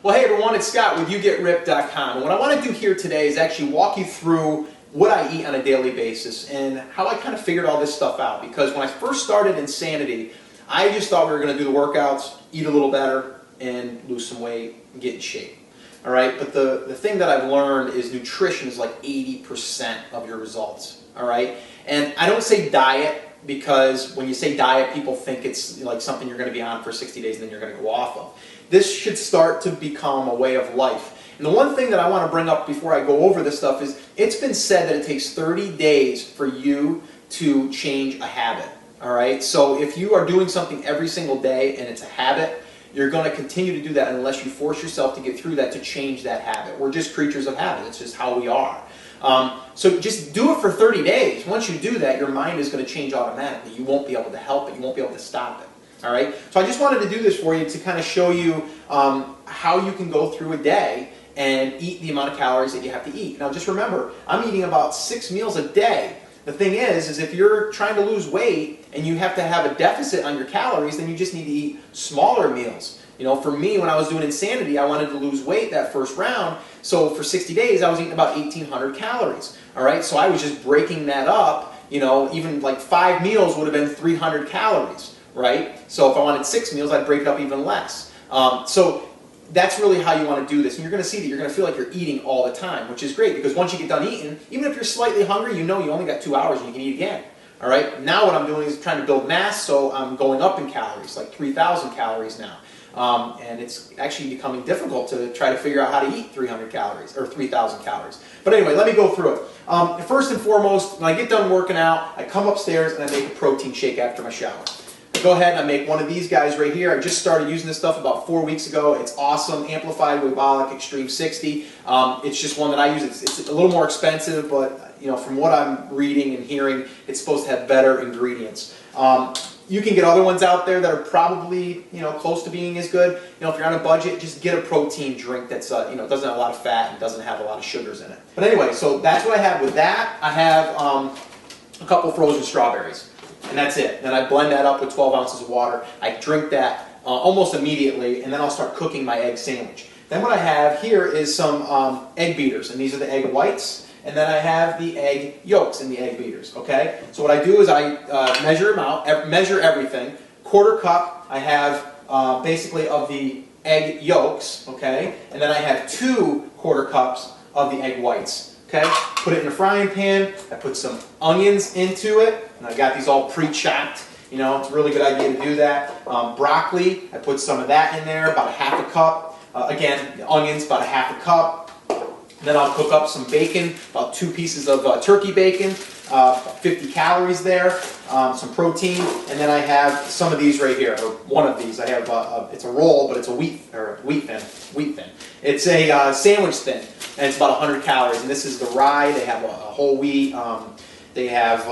Well, hey everyone, it's Scott with YouGetRipped.com. And what I want to do here today is actually walk you through what I eat on a daily basis and how I kind of figured all this stuff out. Because when I first started Insanity, I just thought we were going to do the workouts, eat a little better, and lose some weight and get in shape. All right, but the thing that I've learned is nutrition is like 80% of your results. All right, and I don't say diet because when you say diet, people think it's like something you're going to be on for 60 days and then you're going to go off of. This should start to become a way of life. And the one thing that I want to bring up before I go over this stuff is it's been said that it takes 30 days for you to change a habit. All right, so if you are doing something every single day and it's a habit, you're going to continue to do that unless you force yourself to get through that to change that habit. We're just creatures of habit. It's just how we are. So just do it for 30 days. Once you do that, your mind is going to change automatically. You won't be able to help it. You won't be able to stop it. All right. So I just wanted to do this for you to kind of show you how you can go through a day and eat the amount of calories that you have to eat. Now just remember, I'm eating about 6 meals a day. The thing is if you're trying to lose weight and you have to have a deficit on your calories, then you just need to eat smaller meals. You know, for me, when I was doing Insanity, I wanted to lose weight that first round. So for 60 days, I was eating about 1,800 calories. All right, so I was just breaking that up. You know, even like 5 meals would have been 300 calories. Right? So if I wanted 6 meals, I'd break it up even less. So that's really how you want to do this. And you're going to see that you're going to feel like you're eating all the time, which is great because once you get done eating, even if you're slightly hungry, you know you only got 2 hours and you can eat again. All right? Now what I'm doing is trying to build mass, so I'm going up in calories, like 3,000 calories now. And it's actually becoming difficult to try to figure out how to eat 300 calories or 3,000 calories. But anyway, let me go through it. First and foremost, when I get done working out, I come upstairs and I make a protein shake after my shower. Go ahead and I make one of these guys right here. I just started using this stuff about 4 weeks ago. It's awesome. Amplified Webolic Extreme 60. It's just one that I use. It's a little more expensive, but you know, from what I'm reading and hearing, it's supposed to have better ingredients. You can get other ones out there that are probably close to being as good. You know, if you're on a budget, just get a protein drink that's doesn't have a lot of fat and doesn't have a lot of sugars in it. But anyway, so that's what I have with that. I have a couple frozen strawberries. And that's it. Then I blend that up with 12 ounces of water. I drink that almost immediately, and then I'll start cooking my egg sandwich. Then what I have here is some egg beaters, and these are the egg whites. And then I have the egg yolks in the egg beaters. Okay. So what I do is I measure them out, measure everything. 1/4 cup I have basically of the egg yolks. Okay. And then I have 2 1/4 cups of the egg whites. Okay, put it in a frying pan. I put some onions into it, and I got these all pre-chopped. You know, it's a really good idea to do that. Broccoli, I put some of that in there, about 1/2 cup. Again, the onions, about 1/2 cup. Then I'll cook up some bacon, about 2 pieces of turkey bacon, 50 calories there, some protein, and then I have some of these right here, or one of these. I have it's a roll, but it's a wheat thin. It's a sandwich thin. And it's about 100 calories. And this is the rye. They have a whole wheat. They have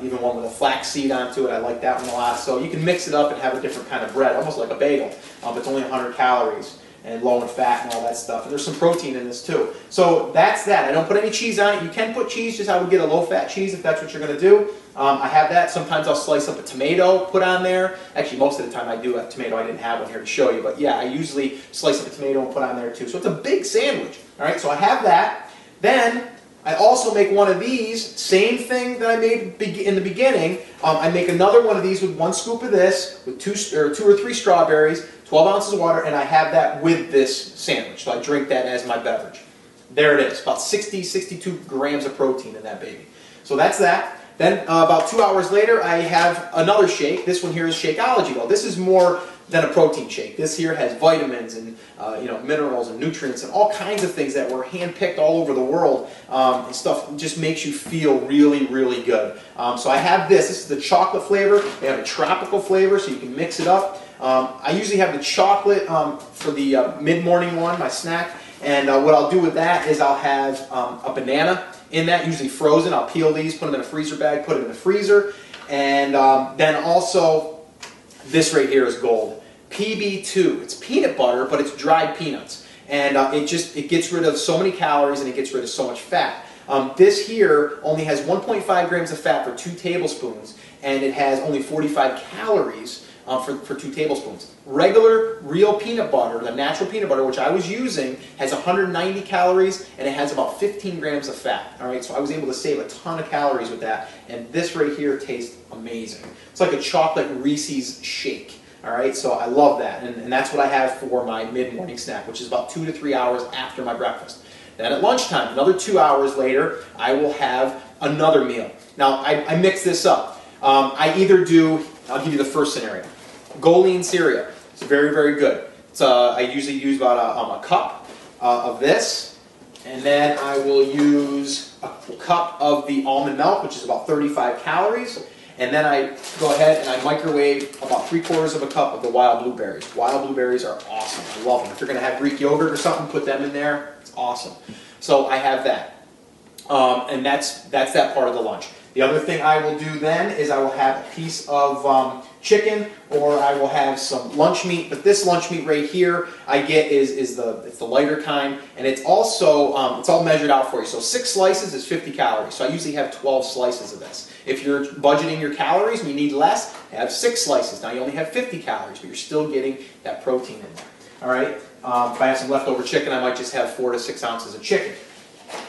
even one with a flax seed onto it. I like that one a lot. So you can mix it up and have a different kind of bread, almost like a bagel. But it's only 100 calories and low in fat and all that stuff. And there's some protein in this too. So that's that. I don't put any cheese on it. You can put cheese, just I would get a low-fat cheese if that's what you're going to do. I have that. Sometimes I'll slice up a tomato, put on there. Actually, most of the time I do have tomato. I didn't have one here to show you. But yeah, I usually slice up a tomato and put on there too. So it's a big sandwich. All right, so I have that. Then I also make one of these, same thing that I made in the beginning. I make another one of these with 1 scoop of this, with 2 or 3 strawberries, 12 ounces of water, and I have that with this sandwich. So I drink that as my beverage. There it is, about 62 grams of protein in that baby. So that's that. Then about 2 hours later, I have another shake. This one here is Shakeology, though. This is more than a protein shake. This here has vitamins and minerals and nutrients and all kinds of things that were handpicked all over the world. And stuff just makes you feel really, really good. So I have this. This is the chocolate flavor. They have a tropical flavor, so you can mix it up. I usually have the chocolate for the mid-morning one, my snack. And what I'll do with that is I'll have a banana in that, usually frozen. I'll peel these, put them in a freezer bag, put it in the freezer. And then also, this right here is gold. PB2. It's peanut butter, but it's dried peanuts. And it gets rid of so many calories and it gets rid of so much fat. This here only has 1.5 grams of fat for 2 tablespoons, and it has only 45 calories for 2 tablespoons. Regular, real peanut butter, the natural peanut butter, which I was using, has 190 calories and it has about 15 grams of fat. All right, so I was able to save a ton of calories with that, and this right here tastes amazing. It's like a chocolate Reese's shake. All right, so I love that, and that's what I have for my mid-morning snack, which is about 2 to 3 hours after my breakfast. Then at lunchtime, another 2 hours later, I will have another meal. Now, I mix this up. I either do, I'll give you the first scenario, Goleen cereal. It's very, very good. It's, I usually use about a cup of this, and then I will use a cup of the almond milk, which is about 35 calories. And then I go ahead and I microwave about 3/4 of a cup of the wild blueberries. Wild blueberries are awesome. I love them. If you're going to have Greek yogurt or something, put them in there. It's awesome. So I have that. And that's that part of the lunch. The other thing I will do then is I will have a piece of chicken, or I will have some lunch meat. But this lunch meat right here I get it's the lighter kind, and it's also it's all measured out for you. So 6 slices is 50 calories. So I usually have 12 slices of this. If you're budgeting your calories and you need less, have 6 slices. Now you only have 50 calories, but you're still getting that protein in there. All right. If I have some leftover chicken, I might just have 4 to 6 ounces of chicken.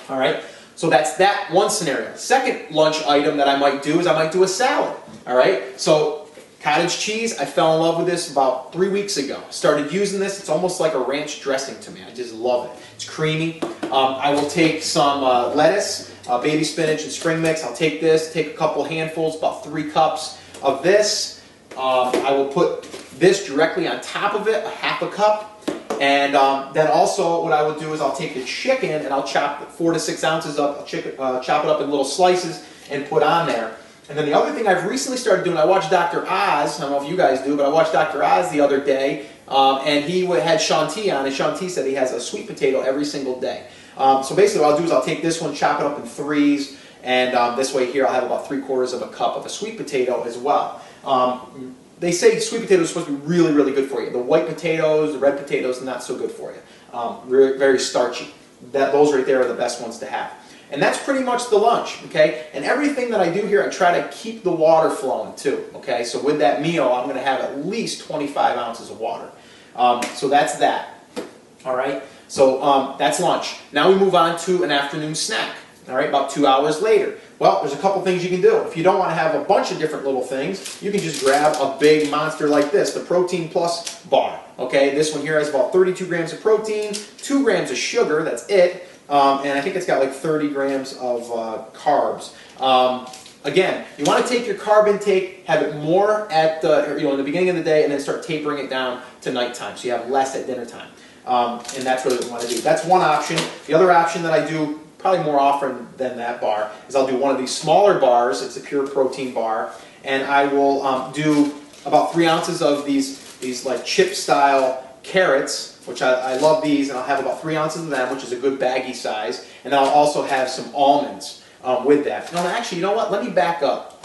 All right. So that's that one scenario. Second lunch item that I might do is I might do a salad. All right. So cottage cheese, I fell in love with this about 3 weeks ago. Started using this. It's almost like a ranch dressing to me. I just love it. It's creamy. I will take some lettuce, baby spinach, and spring mix. I'll take this, take a couple handfuls, about 3 cups of this. I will put this directly on top of it, a half a cup. And then also what I will do is I'll take the chicken and I'll chop 4 to 6 ounces up, chop it up in little slices and put on there. And then the other thing I've recently started doing, I watched Dr. Oz, I don't know if you guys do, but I watched Dr. Oz the other day, and he had Shaun T on, and Shaun T said he has a sweet potato every single day. So basically what I'll do is I'll take this one, chop it up in 3s, and this way here I'll have about 3/4 of a cup of a sweet potato as well. They say sweet potatoes are supposed to be really, really good for you. The white potatoes, the red potatoes, not so good for you. Very starchy. Those right there are the best ones to have. And that's pretty much the lunch, okay? And everything that I do here, I try to keep the water flowing too, okay? So with that meal, I'm going to have at least 25 ounces of water. So that's that, all right? So that's lunch. Now we move on to an afternoon snack, all right, about 2 hours later. Well, there's a couple things you can do. If you don't want to have a bunch of different little things, you can just grab a big monster like this, the Protein Plus bar. Okay, this one here has about 32 grams of protein, 2 grams of sugar, that's it, and I think it's got like 30 grams of carbs. Again, you want to take your carb intake, have it more at the, in the beginning of the day, and then start tapering it down to nighttime, so you have less at dinner time. And that's what we want to do. That's one option. The other option that I do probably more often than that bar is I'll do one of these smaller bars. It's a pure protein bar, and I will do about 3 ounces of these like chip style carrots, which I love these, and I'll have about 3 ounces of them, which is a good baggy size, and then I'll also have some almonds with that. No, actually, you know what? Let me back up.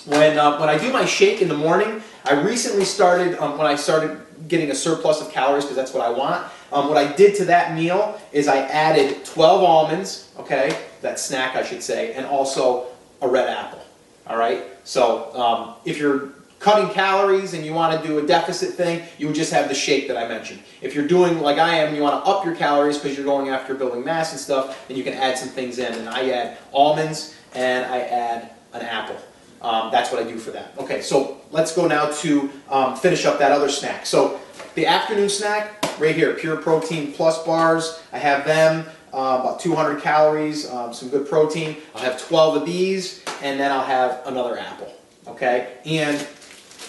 When I do my shake in the morning, I recently started when I started getting a surplus of calories, because that's what I want. What I did to that meal is I added 12 almonds, okay, that snack I should say, and also a red apple, all right? So if you're cutting calories and you want to do a deficit thing, you would just have the shake that I mentioned. If you're doing like I am and you want to up your calories because you're going after building mass and stuff, then you can add some things in, and I add almonds and I add an apple. That's what I do for that. Okay, so let's go now to finish up that other snack. So the afternoon snack, right here, Pure Protein Plus bars. I have them, about 200 calories, some good protein. I'll have 12 of these, and then I'll have another apple, okay? And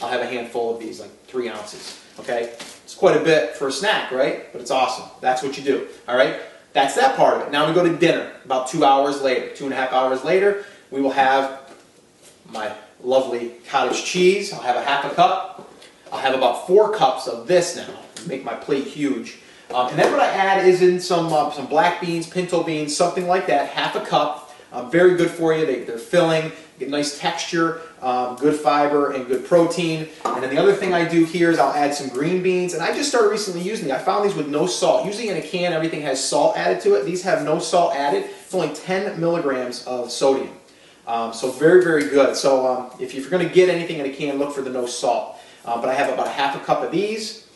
I'll have a handful of these, like 3 ounces, okay? It's quite a bit for a snack, right? But it's awesome. That's what you do, all right? That's that part of it. Now we go to dinner, about 2 hours later, 2.5 hours later. We will have my lovely cottage cheese. I'll have a half a cup. I'll have about 4 cups of this now. Make my plate huge. And then what I add is in some black beans, pinto beans, something like that, half a cup. Very good for you. They're filling, get nice texture, good fiber, and good protein. And then the other thing I do here is I'll add some green beans. And I just started recently using these. I found these with no salt. Usually in a can, everything has salt added to it. These have no salt added. It's only 10 milligrams of sodium. So very, very good. So if you're going to get anything in a can, look for the no salt. but I have about a half a cup of these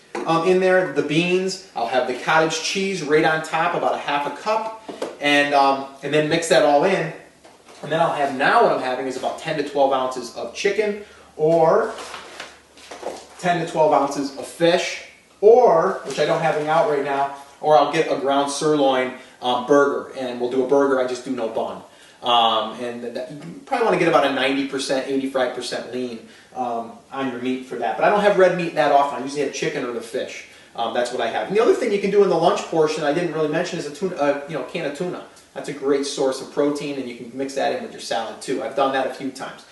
in there. The beans, I'll have the cottage cheese right on top, about a half a cup, and then mix that all in. And then I'll have, now what I'm having is about 10 to 12 ounces of chicken, or 10 to 12 ounces of fish, or, which I don't have any out right now, or I'll get a ground sirloin burger, and we'll do a burger, I just do no bun. You probably want to get about a 90%, 85% lean on your meat for that. But I don't have red meat that often. I usually have chicken or the fish. That's what I have. And the other thing you can do in the lunch portion I didn't really mention is a tuna, can of tuna. That's a great source of protein, and you can mix that in with your salad too. I've done that a few times.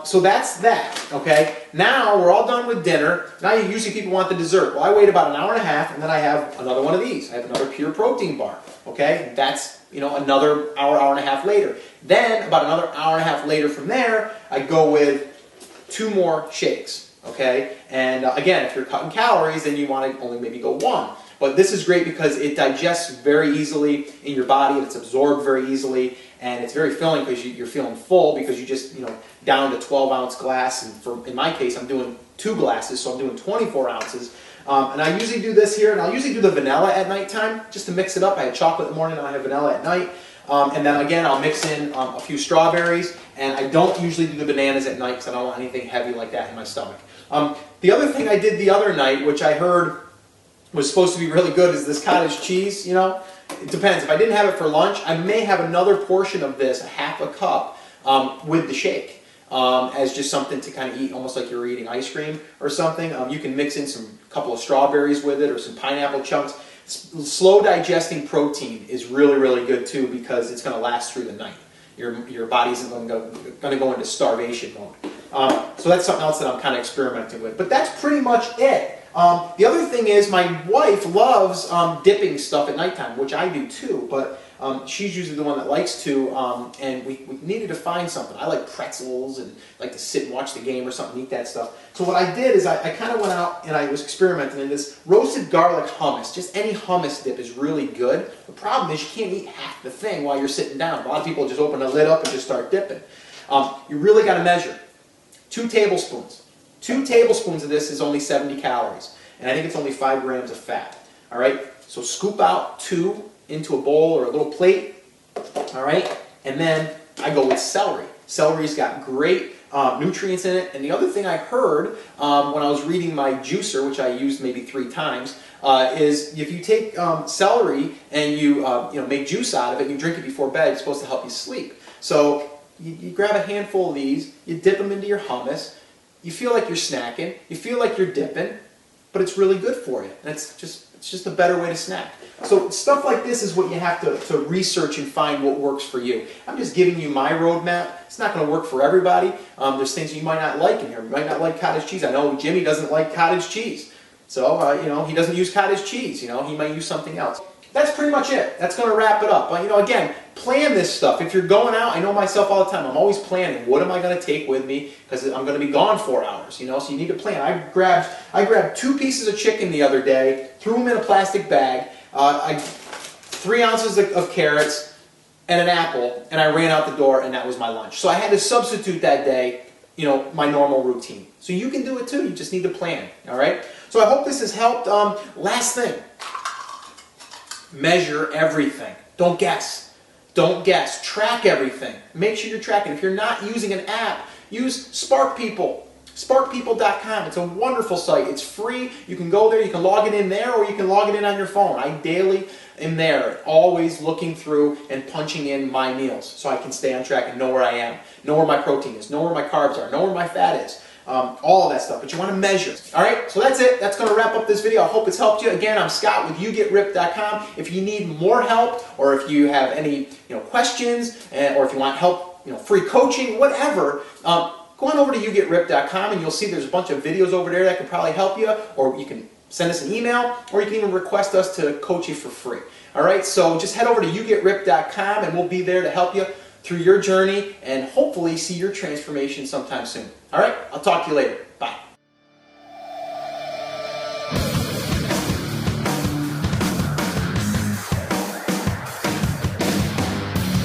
So that's that, okay? Now we're all done with dinner. Now usually people want the dessert. Well, I wait about an hour and a half, and then I have another one of these. I have another pure protein bar, okay? That's, another hour, hour and a half later. Then, about another hour and a half later from there, I go with 2 more shakes, okay? And again, if you're cutting calories, then you want to only maybe go 1. But this is great because it digests very easily in your body, and it's absorbed very easily, and it's very filling because you're feeling full because you just, downed a 12-ounce glass, and in my case, I'm doing 2 glasses, so I'm doing 24 ounces. And I usually do this here, and I'll usually do the vanilla at nighttime just to mix it up. I had chocolate in the morning, and I have vanilla at night. And then again, I'll mix in a few strawberries, and I don't usually do the bananas at night because I don't want anything heavy like that in my stomach. The other thing I did the other night, which I heard was supposed to be really good, is this cottage cheese, It depends. If I didn't have it for lunch, I may have another portion of this, a half a cup, with the shake. As just something to kind of eat, almost like you're eating ice cream or something. You can mix in a couple of strawberries with it, or some pineapple chunks. Slow digesting protein is really, really good too, because it's going to last through the night. Your body isn't going to go into starvation mode. So that's something else that I'm kind of experimenting with. But that's pretty much it. The other thing is my wife loves dipping stuff at nighttime, which I do too, but she's usually the one that likes to, and we needed to find something. I like pretzels and like to sit and watch the game or something, eat that stuff. So what I did is I kind of went out and I was experimenting, and this roasted garlic hummus, just any hummus dip is really good. The problem is you can't eat half the thing while you're sitting down. A lot of people just open the lid up and just start dipping. You really got to measure. 2 tablespoons. 2 tablespoons of this is only 70 calories, and I think it's only 5 grams of fat. All right, so scoop out 2 into a bowl or a little plate. All right, and then I go with celery. Celery's got great nutrients in it. And the other thing I heard when I was reading my juicer, which I used maybe 3 times, is if you take celery and you make juice out of it and you drink it before bed, it's supposed to help you sleep. So you grab a handful of these, you dip them into your hummus. You feel like you're snacking, you feel like you're dipping, but it's really good for you. And it's just a better way to snack. So stuff like this is what you have to research and find what works for you. I'm just giving you my roadmap. It's not going to work for everybody. There's things you might not like in here. You might not like cottage cheese. I know Jimmy doesn't like cottage cheese. So, he doesn't use cottage cheese. He might use something else. That's pretty much it. That's going to wrap it up. Again, plan this stuff. If you're going out, I know myself all the time, I'm always planning. What am I going to take with me? Because I'm going to be gone 4 hours, so you need to plan. I grabbed 2 pieces of chicken the other day, threw them in a plastic bag, 3 ounces of carrots, and an apple, and I ran out the door, and that was my lunch. So I had to substitute that day, my normal routine. So you can do it too. You just need to plan, all right? So I hope this has helped. Last thing. Measure everything. Don't guess. Don't guess. Track everything. Make sure you're tracking. If you're not using an app, use Spark People. SparkPeople.com. It's a wonderful site. It's free. You can go there. You can log it in there, or you can log it in on your phone. I daily am there, always looking through and punching in my meals so I can stay on track and know where I am, know where my protein is, know where my carbs are, know where my fat is. All of that stuff, but you want to measure. All right, so that's it. That's going to wrap up this video. I hope it's helped you. Again, I'm Scott with YouGetRipped.com. If you need more help, or if you have any questions, or if you want help, free coaching, whatever, go on over to YouGetRipped.com, and you'll see there's a bunch of videos over there that can probably help you, or you can send us an email, or you can even request us to coach you for free. All right, so just head over to YouGetRipped.com, and we'll be there to help you through your journey and hopefully see your transformation sometime soon. All right, I'll talk to you later. Bye.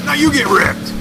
Now you get ripped.